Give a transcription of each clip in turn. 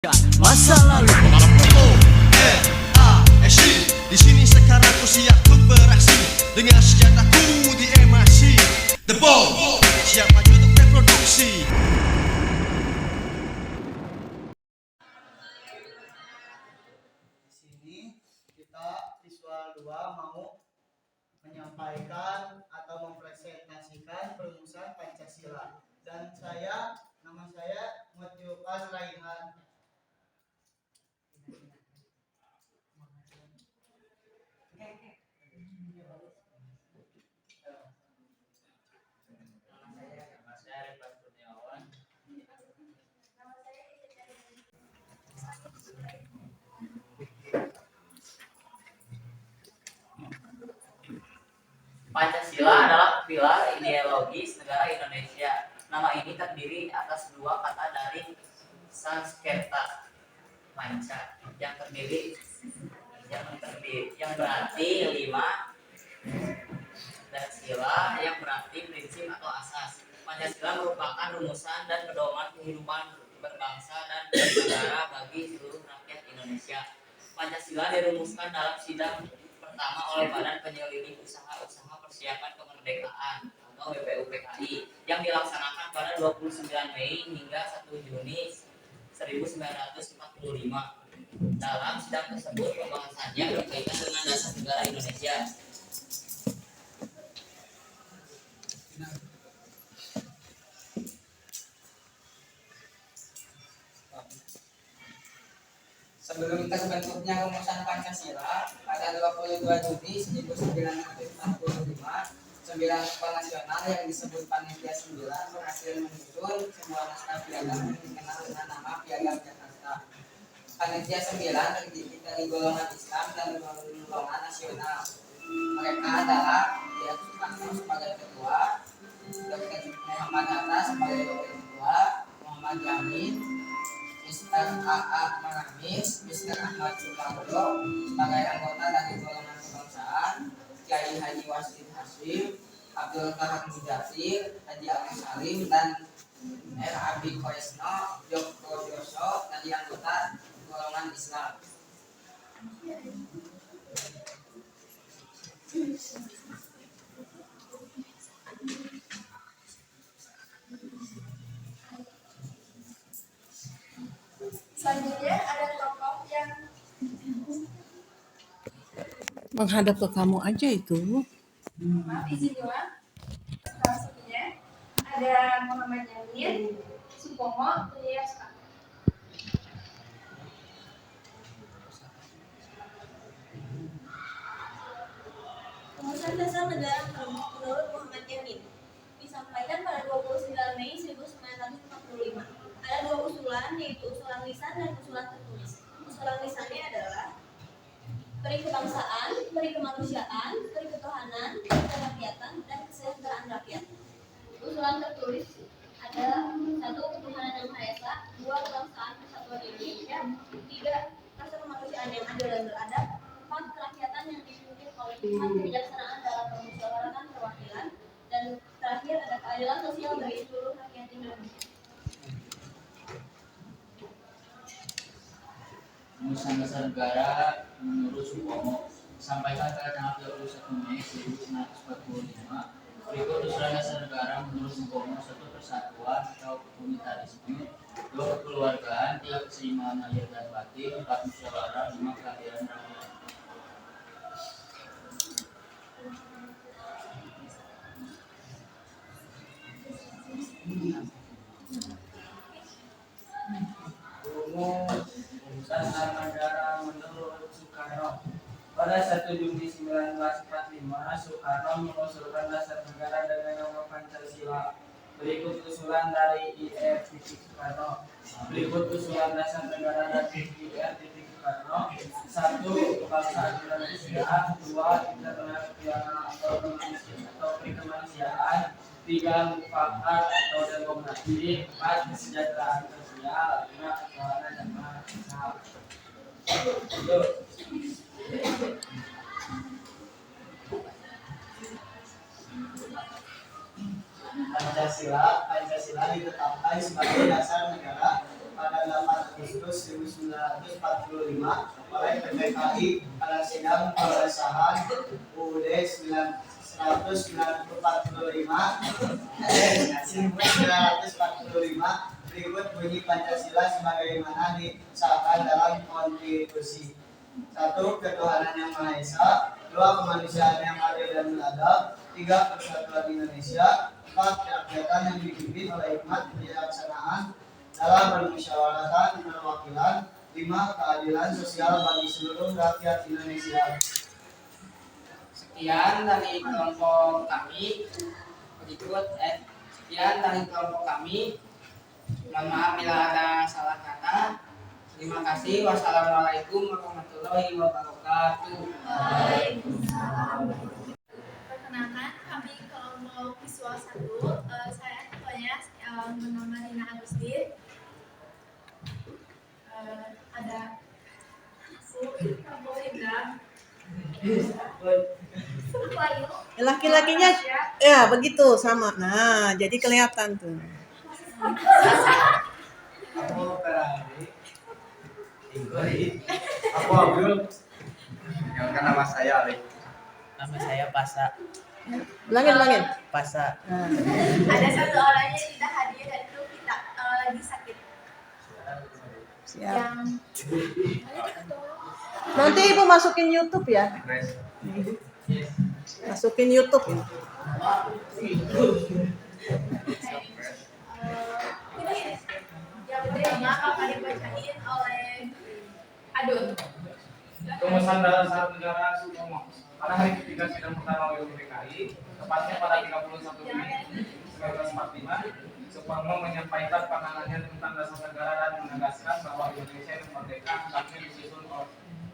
Masa lalu di sini sekarang ku siap untuk beraksi dengan senjataku di emasi. The Ball siap maju untuk reproduksi. Di sini kita visual 2 mau menyampaikan atau mempresentasikan perumusan Pancasila. Dan nama saya Mutiupan Raihan. Pancasila adalah pilar ideologis negara Indonesia. Nama ini terdiri atas dua kata dari Sanskerta, panca, yang berarti lima, dan sila yang berarti prinsip atau asas. Pancasila merupakan rumusan dan pedoman kehidupan berbangsa dan bernegara bagi seluruh rakyat Indonesia. Pancasila dirumuskan dalam sidang pertama oleh Badan Penyelidik Usaha-Usaha Persiapan Kemerdekaan atau BPUPKI yang dilaksanakan pada 29 Mei hingga 1 Juni 1945. Dalam sidang tersebut pembahasannya berkaitan dengan dasar negara Indonesia. Sebelum terbentuknya rumusan Pancasila pada 22 Juni 1945, 9 kepala nasional yang disebut Panitia 9 berhasil menyusun sebuah naskah piagam yang dikenal dengan nama Piagam Jakarta. Panitia 9 terdiri dari golongan Islam dan golongan nasional. Mereka adalah Dian Soekarno sebagai ketua, Dr. Muhammad Hatta sebagai wakil ketua, Muhammad Yamin, Mr. A.A. Maramis, Mr. Ahmad Supardo sebagai anggota dari golongan kebangsaan, Kiai Haji Wasid Hasyim, Abdul Kahar Mujatir, Haji Agus Salim, dan R. Abi Koesno Joko Joso dari anggota golongan Islam. Selanjutnya ada tokoh yang menghadap ke kamu aja itu. maaf izin doang. Salah satunya ada Muhammad Yamin, Supomo, Tuliaska. Rumusan Dasar Negara menurut Muhammad Yamin disampaikan pada 29 Mei 1945. Ada dua usulan, yaitu usulan lisan dan usulan tertulis. Usulan lisannya adalah peri kebangsaan, peri kemanusiaan, peri ketuhanan, kerakyatan, dan kesejahteraan rakyat. Usulan tertulis adalah 1. Ketuhanan yang Maha Esa, 2. Kebangsaan Persatuan Indonesia, 3. Rasa kemanusiaan yang adil dan beradab, 4. Kerakyatan yang dipimpin oleh Tuhan, kebijaksanaan dalam permusyawaratan perwakilan, dan terakhir ada keadilan sosial bagi seluruh rakyat Indonesia. Rumusan Dasar Negara menurut Supomo disampaikan pada tanggal 31 Mei 1945. Berikut usulan Dasar Negara menurut Supomo: 1. Persatuan atau unitarisme, 2. Kekeluargaan, 3. Keseimbangan lahir dan batin, 4. Musyawarah, 5. Keadilan rakyat. Rumusan Dasar Negara menurut Soekarno. Pada 1 Juni 1945, Soekarno mengusulkan Dasar Negara dengan nama Pancasila. Berikut usulan dari I.R. Soekarno. Berikut usulan Dasar Negara dari I.R. Soekarno. 1. Kebangsaan Indonesia, 2. Internasional atau kemanusiaan, 3. Mufakat atau demokrasi, 4. Kesejahteraan sosial, 5. Ketuhanan yang Maha Esa. Pancasila ditetapkan sebagai dasar negara pada 8 Agustus 1945 oleh PPKI pada sidang pengesahan UUD 1945 berikut bunyi Pancasila sebagaimana disahkan dalam konstitusi. 1. Ketuhanan yang Maha Esa. 2. Kemanusiaan yang adil dan beradab. 3. Persatuan Indonesia. 4. Kerakyatan yang dipimpin oleh hikmat kebijaksanaan dalam bermusyawaratan perwakilan. 5. Keadilan sosial bagi seluruh rakyat Indonesia. Sekian dari kelompok kami. Sekian dari kelompok kami. Mohon maaf bila ada salah kata. Terima kasih. Wassalamualaikum warahmatullahi wabarakatuh. Perkenalkan, kami kelompok visual 1. Saya ketuanya bernama Nina Agustin. Ada aku, Prabowo Indra. Sumpayu. Laki-lakinya ya begitu sama. Nah, jadi kelihatan tuh. Aku Ferrari. Aku Abdul. Yang kan nama saya Ali. Nama saya Pasa. Ulangin. Pasa. Ada satu orangnya yang tidak hadir dan itu kita lagi sakit. Siap. Yang Nanti Ibu masukin YouTube ya. Masukin YouTube ya. yang pertama akan dibacain oleh Adun. Rumusan dasar negara Supomo pada hari ketiga sidang pertama WUPKI, tepatnya pada 31 Juli 1945, Supomo menyampaikan pandangannya tentang dasar negara dan menegaskan bahwa Indonesia yang merdeka hendaknya disusun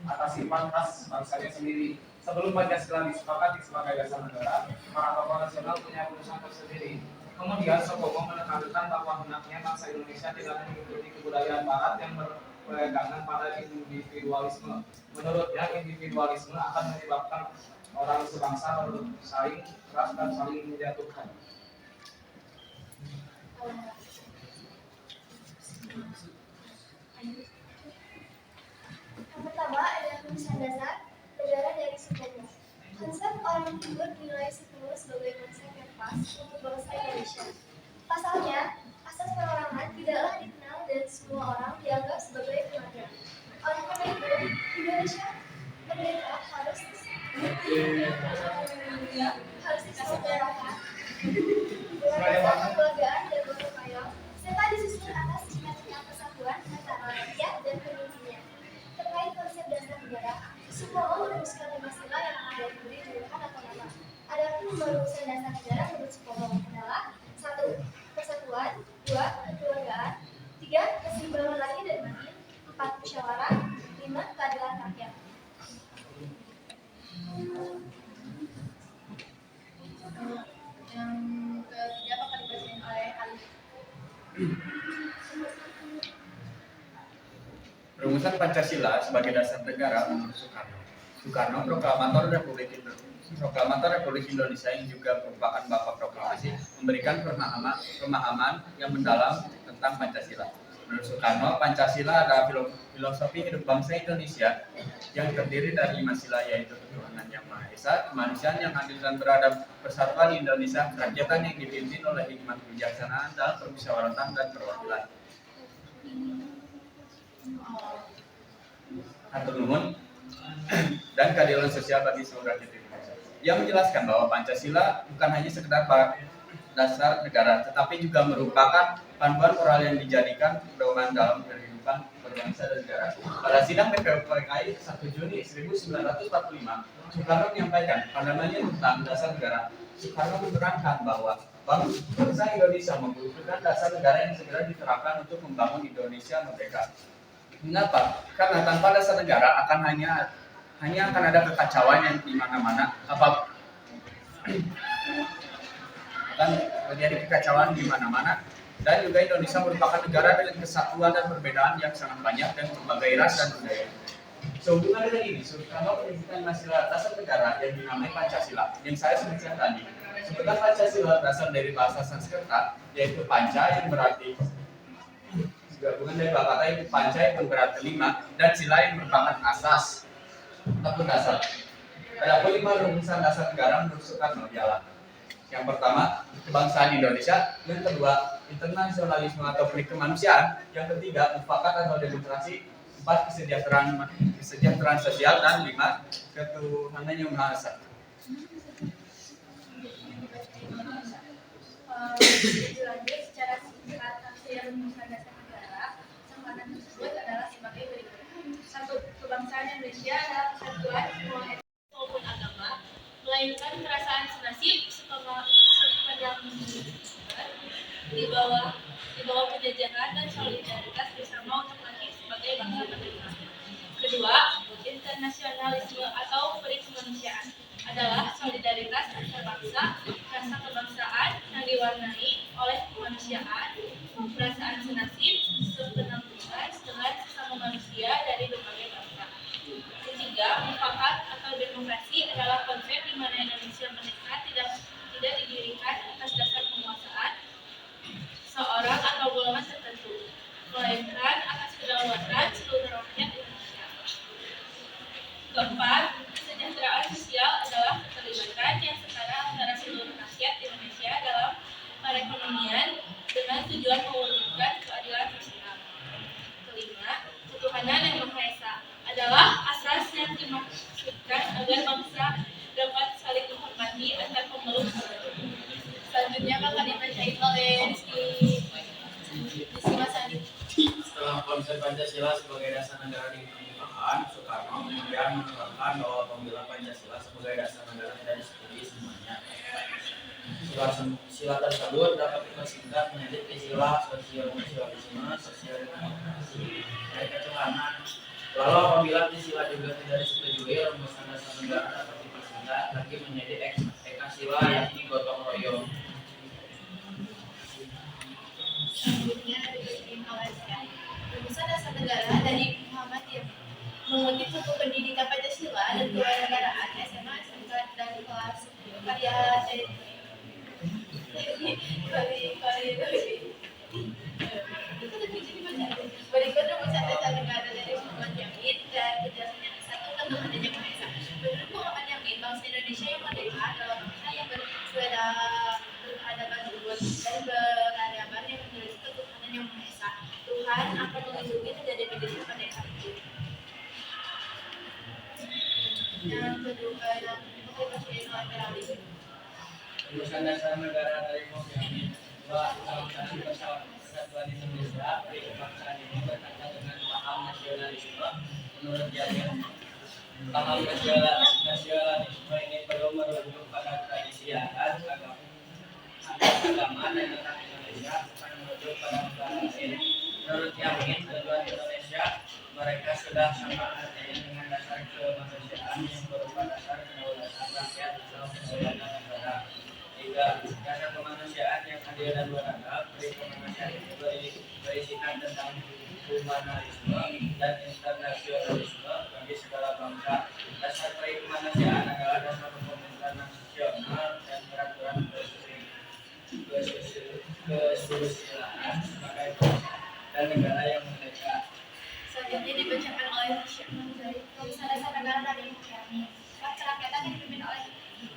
atas sifat khas bangsanya sendiri. Sebelum Pancasila disepakati sebagai dasar negara, para tokoh nasional punya urusan tersendiri. Kemudian Supomo menekankan bahwa hendaknya bangsa Indonesia tidak mengikuti kebudayaan Barat yang berpegangan pada individualisme. Menurutnya, individualisme akan menyebabkan orang sebangsa bersaing keras dan saling menjatuhkan. Yang pertama adalah tulisan dasar negara dari Supomo. Konsep orang timur dinilai Supomo sebagai konsep yang pas untuk bangsa Indonesia. Pasalnya, asas perorangan tidaklah dikenal dan semua orang dianggap sebagai pelajar. Oleh karena itu, Indonesia merdeka harus diselenggarakan dengan rasa kebanggaan dan gotong royong, serta disusun atas cita-cita persatuan antara rakyat dan pemimpinnya. Terkait konsep dasar negara, Supomo merumuskan 5 sila yang ada diberi julukan atau nama. Adapun rumusan dasar negara menurut Supomo adalah 1. Persatuan, 2. Kekeluargaan, 3. Keseimbangan lahir dan batin, 4. Musyawarah, 5. Keadilan rakyat. Yang ketiga akan dibacain oleh Ali. Rumusan Pancasila sebagai dasar negara menurut Soekarno. Soekarno proklamator Republik Indonesia yang juga merupakan Bapak Proklamasi memberikan pemahaman yang mendalam tentang Pancasila. Menurut Soekarno, Pancasila adalah filosofi hidup bangsa Indonesia yang terdiri dari 5 sila, yaitu ketuhanan yang Maha Esa, kemanusiaan yang adil dan beradab, persatuan Indonesia, kerakyatan yang dipimpin oleh hikmat kebijaksanaan dalam permusyawaratan dan perwakilan. Atur nuhun dan keadilan sosial bagi seluruh rakyat Indonesia. Yang menjelaskan bahwa Pancasila bukan hanya sekedar dasar negara, tetapi juga merupakan panduan moral yang dijadikan pedoman dalam kehidupan berbangsa dan negara. Pada sidang PPKI 1 Juni 1945, Soekarno menyampaikan pandangannya tentang dasar negara. Soekarno menerangkan bahwa bangsa Indonesia membutuhkan dasar negara yang segera diterapkan untuk membangun Indonesia merdeka. Mengapa? Karena tanpa dasar negara hanya akan ada kekacauan yang di mana-mana. Dan terjadi kekacauan di mana-mana. Dan juga Indonesia merupakan negara dengan kesatuan dan perbedaan yang sangat banyak dan berbagai ras dan budaya. Sehubungan dengan ini, Soekarno menyebutkan istilah dasar negara yang dinamai Pancasila, yang saya sebutkan tadi. Sebenarnya Pancasila berasal dari bahasa Sanskerta, yaitu panca yang berarti gabungan dari beberapa kata itu panca yang berat kelima dan sila yang merupakan asas ataupun dasar. Ada 5 rumusan dasar negara menurut Soekarno ialah yang pertama kebangsaan Indonesia, yang kedua internasionalisme atau kemanusiaan, yang ketiga mufakat atau demokrasi, 4 kesejahteraan sosial, dan 5 ketuhanan yang maha esa. Dilanjut secara singkat tafsir rumusan dasar negara. Sempatan tersebut adalah sebagai berikut. 1. Kebangsaan Indonesia adalah kesatuan semua etnis maupun agama, melainkan perasaan senasib sepanjang di bawah penjajahan dan solidaritas bersama untuk bangkit sebagai bangsa bernegara. Kedua, internasionalisme atau perikemanusiaan adalah solidaritas antar bangsa, rasa kebangsaan yang diwarnai oleh kemanusiaan, perasaan senasib, sepenanggungan dengan sesama manusia dari berbagai bangsa. Ketiga, mufakat atau demokrasi adalah konsep di mana Indonesia merdeka tidak didirikan atas dasar penguasaan seorang atau golongan tertentu, melainkan atas kedaulatan seluruh rakyat Indonesia. Keempat, kesejahteraan sosial adalah keterlibatan yang setara antara seluruh rakyat Indonesia dalam perekonomian dengan tujuan mewujudkan keadilan sosial. Kelima, ketuhanan yang Maha Esa adalah asas yang dimaksudkan agar bangsa dapat saling menghormati antar pemeluk. Selanjutnya akan dibacain oleh Rizky Masani. Setelah konsep Pancasila sebagai dasar negara dikemukakan, Soekarno kemudian menerapkan bahwa pembela Pancasila sebagai dasar negara tidak disetujui semuanya. Sila tersebut dapat dipersingkat menjadi sila sosialisme, sosial demokrasi, dan ketuhanan. Lalu apabila sila juga tidak disetujui, rumusan dasar negara dapat dipersingkat lagi menjadi ekasila, yakni gotong royong. Selanjutnya dibacain oleh saya. Rumusan dasar negara dari Muhammadiyah mengutip buku pendidikan Pancasila dan kewarganegaraan SMA SMK dan kelas karya berikut rumusan dasar negara dari Muhammad Yamin dan penjelasannya. 1. Ketuhanan yang Maha Esa. Menurut Muhammad Yamin, bangsa Indonesia yang merdeka adalah bangsa yang berperadaban luhur dan beradaban yang memiliki ketuhanan yang Maha Esa. Tuhan akan melindungi dan menjadi pendekar itu. Yang kedua, yang Rumusan dasar negara dari Muhammad Yamin bahwa organisasi persatuan Indonesia kebangsaan ini berkaitan dengan paham nasionalisme. Menurut Yamin, paham nasionalisme ini perlu merujuk pada tradisi adat agama dan tentang Indonesia, bukan merujuk pada negara lain. Menurut Yamin, tujuan Indonesia mereka sudah sama artinya dengan dasar kemanusiaan yang berupa dasar kedaulatan rakyat atau kedaulatan negara. 3. Dasar kemanusiaan yang adil dan beradab. Kemanusiaan itu berisikan tentang humanisme dan internasionalisme bagi segala bangsa. Dasar kemanusiaan adalah dasar hukum internasional dan peraturan kesusilaan sebagai bangsa dan negara yang merdeka. selanjutnya dibacakan oleh Syekh Munzari. Rumusan dasar negara dari Yamin. Kerakyatan yang dipimpin oleh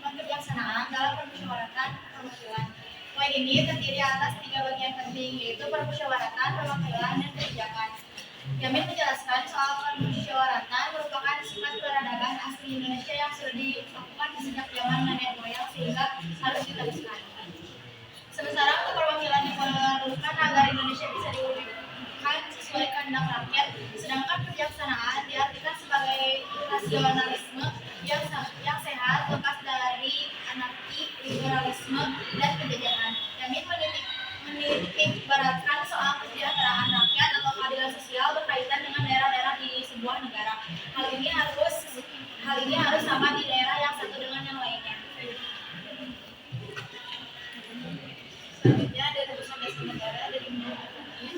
kebijaksanaan dalam permusyawaratan perwakilan. Poin ini terdiri atas 3 bagian penting, yaitu permusyawaratan, perwakilan, dan kebijakan. Yamin menjelaskan soal permusyawaratan merupakan sifat peradaban asli Indonesia yang sudah dilakukan sejak zaman nenek moyang sehingga harus diteruskan. Sementara untuk perwakilan diperlukan agar Indonesia bisa diwujudkan sesuai kehendak rakyat, sedangkan kebijaksanaan diartikan sebagai rasionalisme yang sehat, lepas dari anarki, liberalisme, dan penjajahan. Yamin menitik beratkan soal kesejahteraan rakyat atau keadilan sosial berkaitan dengan daerah-daerah di sebuah negara. Hal ini harus sama di daerah yang satu dengan yang lainnya. Selanjutnya ada rumusan dasar negara dari Muhammad Yamin.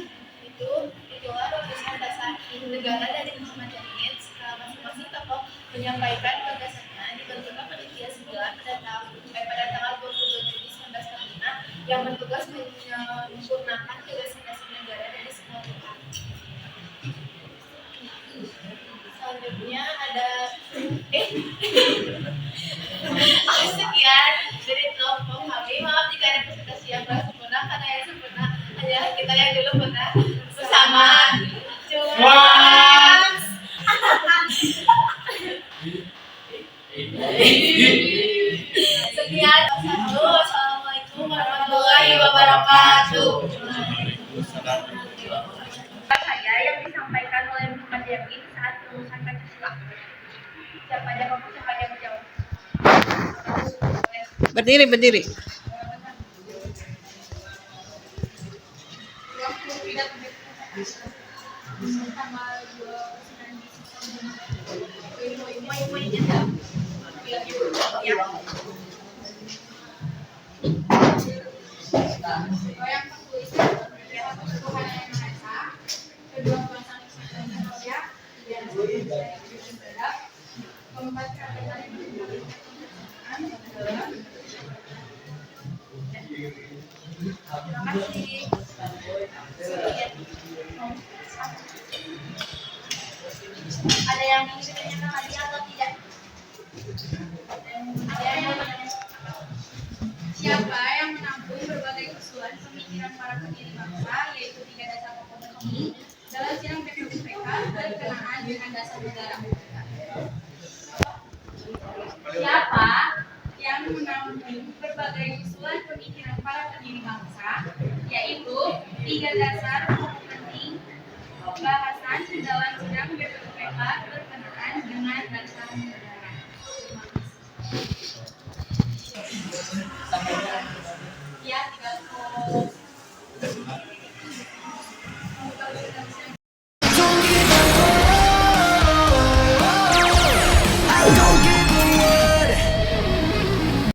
Itulah rumusan dasar negara dari Muhammad Yamin. Setelah masing-masing tokoh menyampaikan gagasannya, dibentukkan panitia 9 pada tanggal 22 Juni 1945 yang bertugas menyempurnakan gagasan dasar negara dari semua pihak. Sekian dari kelompok kami. Maaf jika ada presentasi yang kurang sempurna, karena yang sempurna hanya kita yang dulu pernah bersama. Sekian. Assalamualaikum warahmatullahi wabarakatuh. Saya yang disampaikan oleh Muhammad Yamin saat rumusan Pancasila. Siapa aja kamu, siapa aja mau jawab? Berdiri, berdiri. Ada yang ingin ditanyakan lagi atau tidak? Ada yang mau bertanya? Siapa yang menampung berbagai usulan pemikiran para pendiri bangsa, yaitu 3 dasar pokok ini dalam sidang PPUPK berkenaan dengan dasar negara? Siapa yang menampung berbagai usulan pemikiran para pendiri bangsa, yaitu 3 dasar